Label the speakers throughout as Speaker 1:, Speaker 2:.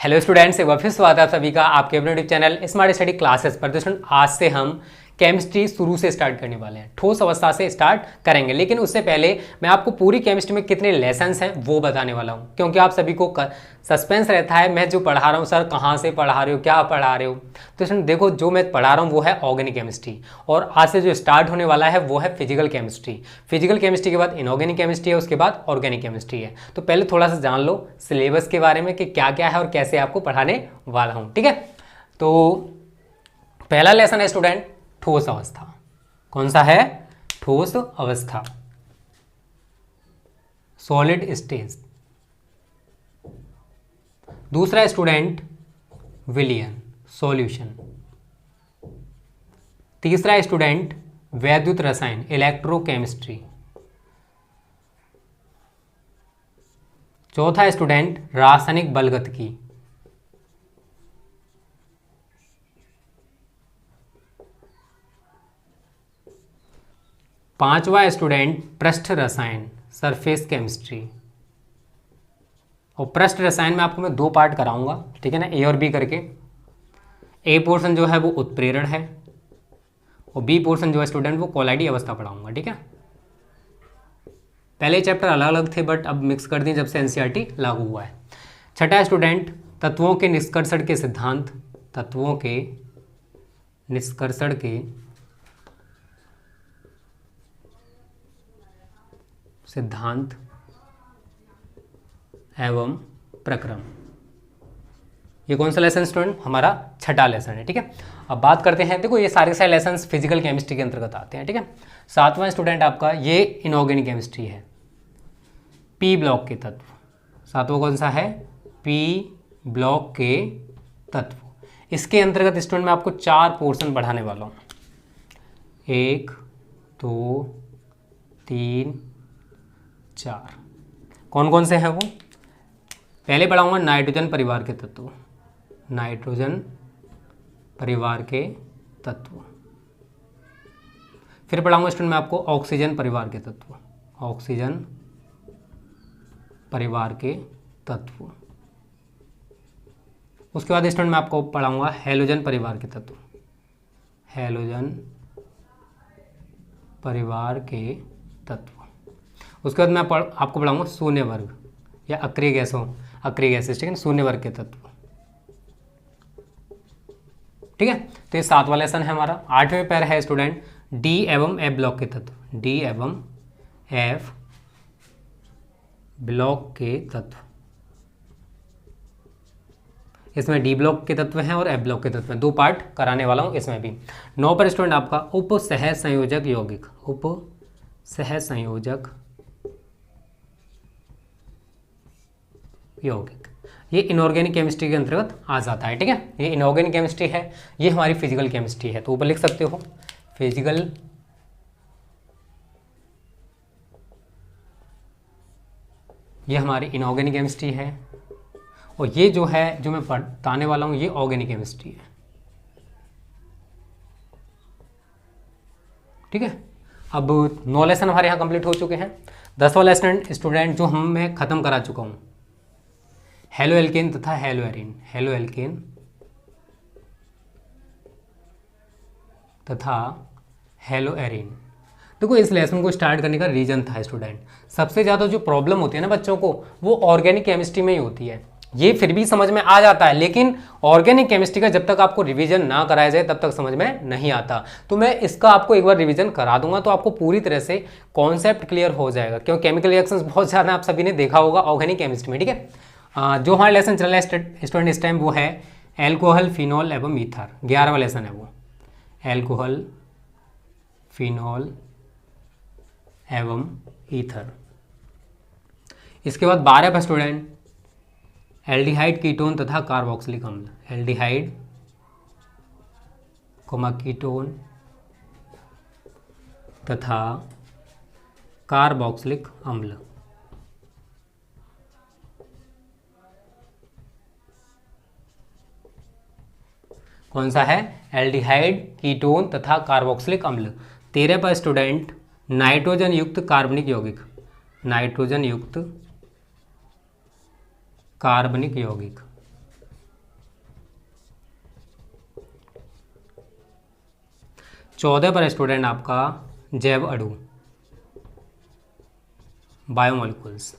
Speaker 1: Hello students, एक बार फिर स्वागत है आप सभी का आपके अपने YouTube channel smart study classes पर। तो स्टूडेंट, आज से हम केमिस्ट्री शुरू से स्टार्ट करने वाले हैं, ठोस अवस्था से स्टार्ट करेंगे। लेकिन उससे पहले मैं आपको पूरी केमिस्ट्री में कितने लेसन्स हैं वो बताने वाला हूं, क्योंकि आप सभी को सस्पेंस रहता है मैं जो पढ़ा रहा हूं सर कहाँ से पढ़ा रहे हो, क्या पढ़ा रहे हो। तो स्टूडेंट देखो, जो मैं पढ़ा रहा हूँ वो है ऑर्गेनिक केमिस्ट्री, और आज से जो स्टार्ट होने वाला है वो है फिजिकल केमिस्ट्री। फिजिकल केमिस्ट्री के बाद इनऑर्गेनिक केमिस्ट्री है, उसके बाद ऑर्गेनिक केमिस्ट्री है। तो पहले थोड़ा सा जान लो सिलेबस के बारे में कि क्या क्या है और कैसे आपको पढ़ाने वाला हूँ, ठीक है। तो पहला लेसन है स्टूडेंट ठोस अवस्था। कौन सा है? ठोस अवस्था, सॉलिड स्टेज। दूसरा स्टूडेंट विलयन, सॉल्यूशन। तीसरा स्टूडेंट वैद्युत रसायन, इलेक्ट्रोकेमिस्ट्री। चौथा स्टूडेंट रासायनिक बलगतिकी। पांचवा स्टूडेंट पृष्ठ रसायन, सरफेस केमिस्ट्री। और पृष्ठ रसायन में आपको मैं दो पार्ट कराऊंगा, ठीक है ना, ए और बी करके। ए पोर्शन जो है वो उत्प्रेरण है, और बी पोर्शन जो है स्टूडेंट वो कोलाइडी अवस्था पढ़ाऊंगा, ठीक है। पहले चैप्टर अलग अलग थे बट अब मिक्स कर दिए जब से एनसीईआरटी लागू हुआ है। छठा स्टूडेंट तत्वों के निष्कर्षण के सिद्धांत, तत्वों के निष्कर्षण के सिद्धांत एवं प्रक्रम। ये कौन सा लेसन स्टूडेंट? हमारा छठा लेसन है, ठीक है। अब बात करते हैं, देखो ये सारे सारे लेसन फिजिकल केमिस्ट्री के अंतर्गत आते हैं, ठीक है। सातवां स्टूडेंट आपका ये इनऑर्गेनिक केमिस्ट्री है, पी ब्लॉक के तत्व। सातवां कौन सा है? पी ब्लॉक के तत्व। इसके अंतर्गत स्टूडेंट मैं आपको चार पोर्शन पढ़ाने वाला हूँ, 1 2 3 4। कौन कौन से हैं वो? पहले पढ़ाऊंगा नाइट्रोजन परिवार के तत्व, नाइट्रोजन परिवार के तत्व। फिर पढ़ाऊंगा स्टूडेंट मैं आपको ऑक्सीजन परिवार के तत्व, ऑक्सीजन परिवार के तत्व। उसके बाद स्टूडेंट मैं आपको पढ़ाऊंगा हैलोजन परिवार के तत्व, हैलोजन परिवार के तत्व। उसके बाद मैं आपको पढ़ाऊंगा शून्य वर्ग या अक्रिय गैसों, अक्रिय गैसेस, ठीक है, शून्य वर्ग के तत्व, ठीक है। तो ये सातवां लेसन है हमारा। आठवें पैर है स्टूडेंट डी एवं एफ ब्लॉक के तत्व, डी एवं एफ ब्लॉक के तत्व। इसमें डी ब्लॉक के तत्व हैं और एफ ब्लॉक के तत्व हैं, दो पार्ट कराने वाला हूं इसमें भी। 9 पर स्टूडेंट आपका उप सह संयोजक यौगिक, उप सह संयोजक यौगिक। ये इनऑर्गेनिक केमिस्ट्री के अंतर्गत आ जाता है, ठीक है। ये इनऑर्गेनिक केमिस्ट्री है, ये हमारी फिजिकल केमिस्ट्री है, तो ऊपर लिख सकते हो फिजिकल ये हमारी इनऑर्गेनिक केमिस्ट्री है, और ये जो है जो मैं बताने वाला हूँ ये ऑर्गेनिक केमिस्ट्री है, ठीक है। अब 9 लेसन हमारे यहाँ कंप्लीट हो चुके हैं। 10वां लेसन स्टूडेंट जो मैं ख़त्म करा चुका हूँ, हेलो एल्केन तथा हेलो एरीन, हेलो एल्केन तथा हेलो एरीन। देखो इस लेसन को स्टार्ट करने का रीज़न था स्टूडेंट, सबसे ज़्यादा जो प्रॉब्लम होती है ना बच्चों को वो ऑर्गेनिक केमिस्ट्री में ही होती है। ये फिर भी समझ में आ जाता है, लेकिन ऑर्गेनिक केमिस्ट्री का जब तक आपको रिवीजन ना कराया जाए तब तक समझ में नहीं आता। तो मैं इसका आपको एक बार रिवीजन करा दूंगा तो आपको पूरी तरह से कॉन्सेप्ट क्लियर हो जाएगा, क्योंकि केमिकल रिएक्शंस बहुत ज़्यादा आप सभी ने देखा होगा ऑर्गेनिक केमिस्ट्री में, ठीक है। जो हमारा लेसन चल रहा है स्टूडेंट इस टाइम वो है एल्कोहल, फिनॉल एवं ईथर। 11वां लेसन है वो, एल्कोहल, फिनॉल एवं ईथर। इसके बाद 12 पर स्टूडेंट एल्डिहाइड, कीटोन तथा कार्बोक्सिलिक अम्ल, एल्डिहाइड कीटोन तथा कार्बोक्सिलिक अम्ल। कौन सा है? एल्डिहाइड, कीटोन तथा कार्बोक्सिलिक अम्ल। 13 पर स्टूडेंट नाइट्रोजन युक्त कार्बनिक यौगिक, नाइट्रोजन युक्त कार्बनिक यौगिक। 14 पर स्टूडेंट आपका जैव अणु बायोमोलिकुल्स,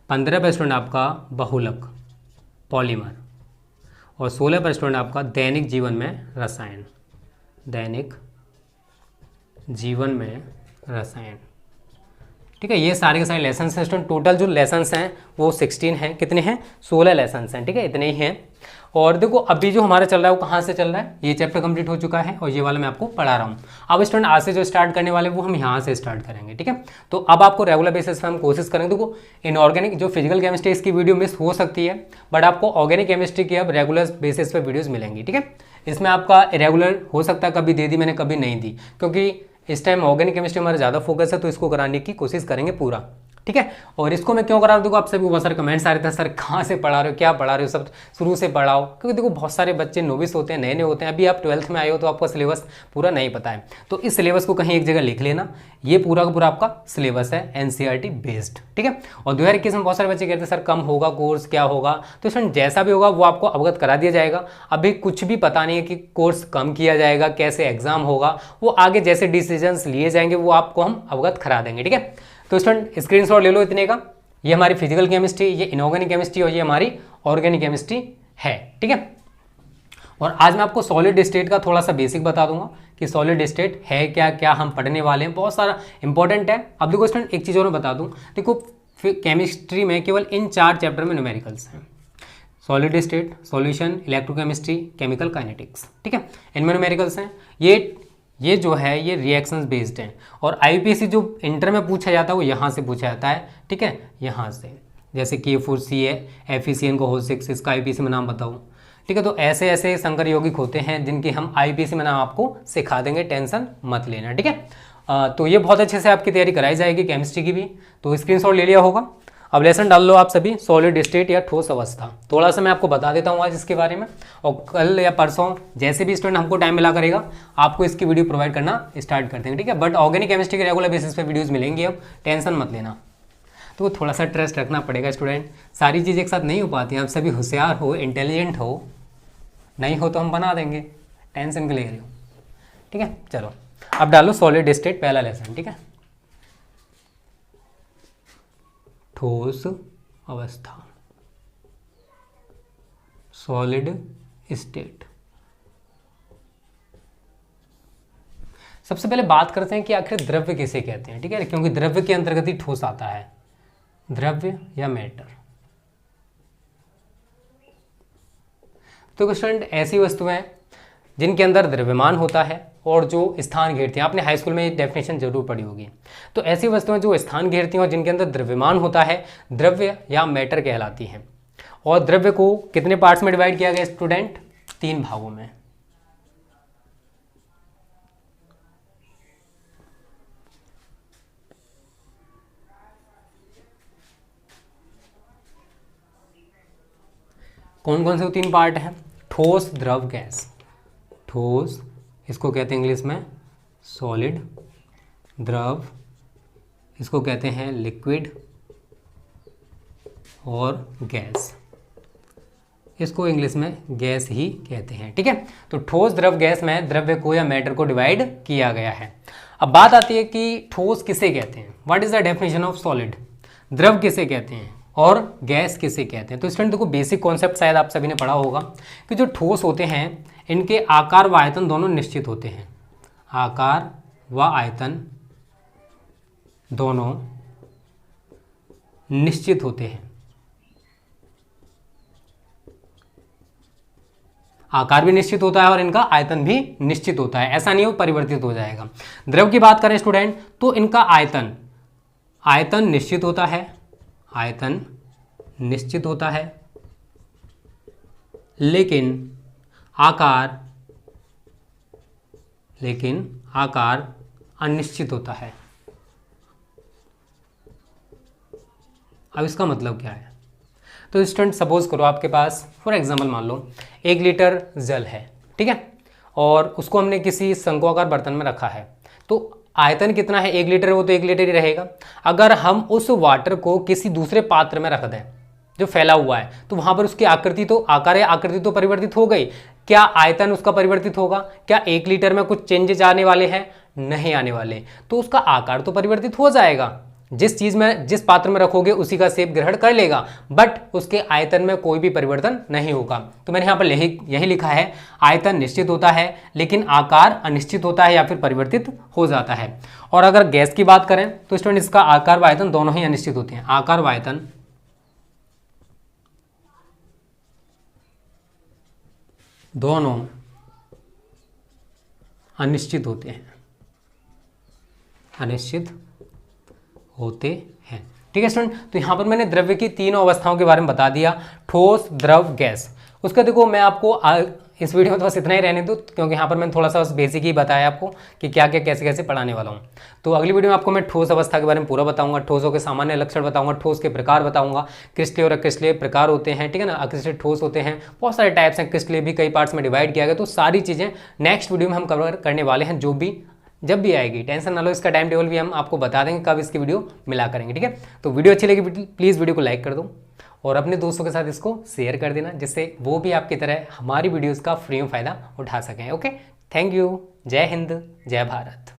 Speaker 1: 15 पर स्टूडेंट आपका बहुलक पॉलीमर, और 16 पर स्टूडेंट आपका दैनिक जीवन में रसायन, दैनिक जीवन में रसायन। ठीक है, ये सारे के सारे लेसन हैं स्टूडेंट। टोटल जो लेसन हैं वो 16 हैं। कितने हैं? 16 लेसन हैं। ठीक है, इतने ही हैं। और देखो अभी जो हमारा चल रहा है वो कहाँ से चल रहा है, ये चैप्टर कंप्लीट हो चुका है और ये वाला मैं आपको पढ़ा रहा हूँ। अब स्टूडेंट आज से जो स्टार्ट करने वाले वो हम यहाँ से स्टार्ट करेंगे। ठीक है, तो अब आपको रेगुलर बेसिस पे हम कोशिश करेंगे। देखो इनऑर्गेनिक जो फिजिकल केमिस्ट्री इसकी वीडियो मिस हो सकती है, बट आपको ऑर्गेनिक केमिस्ट्री की अब रेगुलर बेसिस पे वीडियोज़ मिलेंगी। ठीक है, इसमें आपका रेगुलर हो सकता है, कभी दे दी मैंने कभी नहीं दी, क्योंकि इस टाइम ऑर्गेनिक केमिस्ट्री हमारा ज़्यादा फोकस है, तो इसको कराने की कोशिश करेंगे पूरा। ठीक है, और इसको मैं क्यों करा रहा हूँ, देखो आप सभी बहुत सारे कमेंट्स आ रहे थे, सर कहाँ से पढ़ा रहे हो, क्या पढ़ा रहे हो, सब शुरू से पढ़ाओ। क्योंकि देखो बहुत सारे बच्चे नोविस होते हैं, नए नए होते हैं, अभी आप 12th में आए हो तो आपका सिलेबस पूरा नहीं पता है। तो इस सिलेबस को कहीं एक जगह लिख लेना, ये पूरा का पूरा आपका सिलेबस है NCERT बेस्ड। ठीक है, और 2021 में बहुत सारे बच्चे कहते हैं सर कम होगा कोर्स, क्या होगा, तो स्टूडेंट जैसा भी होगा वो आपको अवगत करा दिया जाएगा। अभी कुछ भी पता नहीं है कि कोर्स कम किया जाएगा, कैसे एग्जाम होगा, वो आगे जैसे डिसीजंस लिए जाएंगे वो आपको हम अवगत करा देंगे। ठीक है, तो स्टूडेंट स्क्रीनशॉट ले लो इतने का। ये हमारी फिजिकल केमिस्ट्री, ये इनऑर्गेनिक केमिस्ट्री और ये हमारी ऑर्गेनिक केमिस्ट्री है। ठीक है, और आज मैं आपको सॉलिड स्टेट का थोड़ा सा बेसिक बता दूंगा कि सॉलिड स्टेट है क्या, क्या हम पढ़ने वाले हैं, बहुत सारा इंपॉर्टेंट है। अब देखो स्टूडेंट एक चीज़ और मैं बता दूं, देखो केमिस्ट्री में केवल इन 4 चैप्टर में न्यूमेरिकल्स हैं, solid state, solution, electrochemistry, chemical kinetics. ठीक है, इनमें न्यूमेरिकल्स हैं। ये जो है ये रिएक्शंस बेस्ड हैं, और आईपीसी जो इंटर में पूछा जाता है वो यहाँ से पूछा जाता है। ठीक है, यहाँ से, जैसे K4CA FeCN को होल 6, इसका आईपीसी में नाम बताऊँ। ठीक है, तो ऐसे ऐसे संकर यौगिक होते हैं जिनकी हम आईपीसी में नाम आपको सिखा देंगे, टेंशन मत लेना। ठीक है, तो ये बहुत अच्छे से आपकी तैयारी कराई जाएगी केमिस्ट्री की भी। तो स्क्रीनशॉट ले लिया होगा। अब लेसन डाल लो आप सभी, सॉलिड स्टेट या ठोस अवस्था। थोड़ा सा मैं आपको बता देता हूँ आज इसके बारे में, और कल या परसों जैसे भी स्टूडेंट हमको टाइम मिला करेगा आपको इसकी वीडियो प्रोवाइड करना स्टार्ट कर देंगे। ठीक है, बट ऑर्गेनिक केमिस्ट्री के रेगुलर बेसिस पे वीडियोस मिलेंगी, अब टेंशन मत लेना। तो थोड़ा सा ट्रस्ट रखना पड़ेगा स्टूडेंट, सारी चीज़ एक साथ नहीं हो पाती हैं। आप सभी होशियार हो, इंटेलिजेंट हो, नहीं हो तो हम बना देंगे, टेंशन के ले रहे हो। ठीक है, चलो अब डालो सॉलिड स्टेट पहला लेसन। ठीक है, ठोस अवस्था, सॉलिड स्टेट। सबसे पहले बात करते हैं कि आखिर द्रव्य किसे कहते हैं। ठीक है, क्योंकि द्रव्य के अंतर्गत ही ठोस आता है, द्रव्य या मैटर। तो स्टूडेंट ऐसी वस्तुएं जिनके अंदर द्रव्यमान होता है और जो स्थान घेरती हैं, आपने हाई स्कूल में ये डेफिनेशन जरूर पढ़ी होगी। तो ऐसी वस्तुएं जो स्थान घेरती हैं और जिनके अंदर द्रव्यमान होता है, द्रव्य या मैटर कहलाती हैं। और द्रव्य को कितने पार्ट्स में डिवाइड किया गया स्टूडेंट? 3 भागों में। कौन कौन से 3 पार्ट हैं? ठोस, द्रव, गैस। ठोस इसको कहते हैं इंग्लिश में सॉलिड, द्रव इसको कहते हैं लिक्विड, और गैस इसको इंग्लिश में गैस ही कहते हैं। ठीक है, तो ठोस, द्रव, गैस में द्रव्य को या मैटर को डिवाइड किया गया है। अब बात आती है कि ठोस किसे कहते हैं, what is the definition of solid, द्रव किसे कहते हैं और गैस किसे कहते हैं। तो स्टूडेंट देखो बेसिक कॉन्सेप्ट शायद आप सभी ने पढ़ा होगा कि जो ठोस होते हैं इनके आकार व आयतन दोनों निश्चित होते हैं, आकार व आयतन दोनों निश्चित होते हैं। आकार भी निश्चित होता है और इनका आयतन भी निश्चित होता है, ऐसा नहीं हो परिवर्तित हो जाएगा। द्रव की बात करें स्टूडेंट तो इनका आयतन निश्चित होता है, आयतन निश्चित होता है, लेकिन आकार अनिश्चित होता है। अब इसका मतलब क्या है? तो स्टूडेंट सपोज करो आपके पास फॉर एग्जांपल मान लो 1 लीटर जल है, ठीक है, और उसको हमने किसी शंक्वाकार बर्तन में रखा है। तो आयतन कितना है? 1 लीटर है, वो तो 1 लीटर ही रहेगा। अगर हम उस वाटर को किसी दूसरे पात्र में रख दें जो फैला हुआ है, तो वहां पर उसकी आकृति तो परिवर्तित हो गई, क्या आयतन उसका परिवर्तित होगा? क्या 1 लीटर में कुछ चेंजेज आने वाले हैं? नहीं आने वाले। तो उसका आकार तो परिवर्तित हो जाएगा, जिस चीज में जिस पात्र में रखोगे उसी का शेप ग्रहण कर लेगा, बट उसके आयतन में कोई भी परिवर्तन नहीं होगा। तो मैंने यहाँ पर यही लिखा है, आयतन निश्चित होता है लेकिन आकार अनिश्चित होता है या फिर परिवर्तित हो जाता है। और अगर गैस की बात करें तो स्टूडेंट इसका आकार व आयतन दोनों ही अनिश्चित होते हैं। आकार व आयतन दोनों अनिश्चित होते हैं, अनिश्चित होते हैं। ठीक है स्टूडेंट, तो यहाँ पर मैंने द्रव्य की तीनों अवस्थाओं के बारे में बता दिया, ठोस, द्रव, गैस। उसका देखो मैं आपको इस वीडियो में तो बस इतना ही रहने दूँ, क्योंकि यहाँ पर मैंने थोड़ा सा बस बेसिक ही बताया आपको कि क्या क्या कैसे कैसे पढ़ाने वाला हूँ। तो अगली वीडियो में आपको मैं ठोस अवस्था के बारे में पूरा बताऊंगा, ठोसों के सामान्य लक्षण बताऊंगा, ठोस के प्रकार बताऊंगा, क्रिस्टलीय और अक्रिस्टलीय प्रकार होते हैं, ठीक है ना, अक्रिस्टलीय ठोस होते हैं, बहुत सारे टाइप्स हैं, क्रिस्टलीय भी कई पार्ट्स में डिवाइड किया गया। तो सारी चीज़ें नेक्स्ट वीडियो में हम कवर करने वाले हैं, जब भी आएगी, टेंशन ना लो, इसका टाइम टेबल भी हम आपको बता देंगे कब इसकी वीडियो मिला करेंगे। ठीक है, तो वीडियो अच्छी लगी प्लीज़ वीडियो को लाइक कर दो और अपने दोस्तों के साथ इसको शेयर कर देना, जिससे वो भी आपकी तरह हमारी वीडियोस का फ्री में फ़ायदा उठा सकें। ओके, थैंक यू, जय हिंद, जय भारत।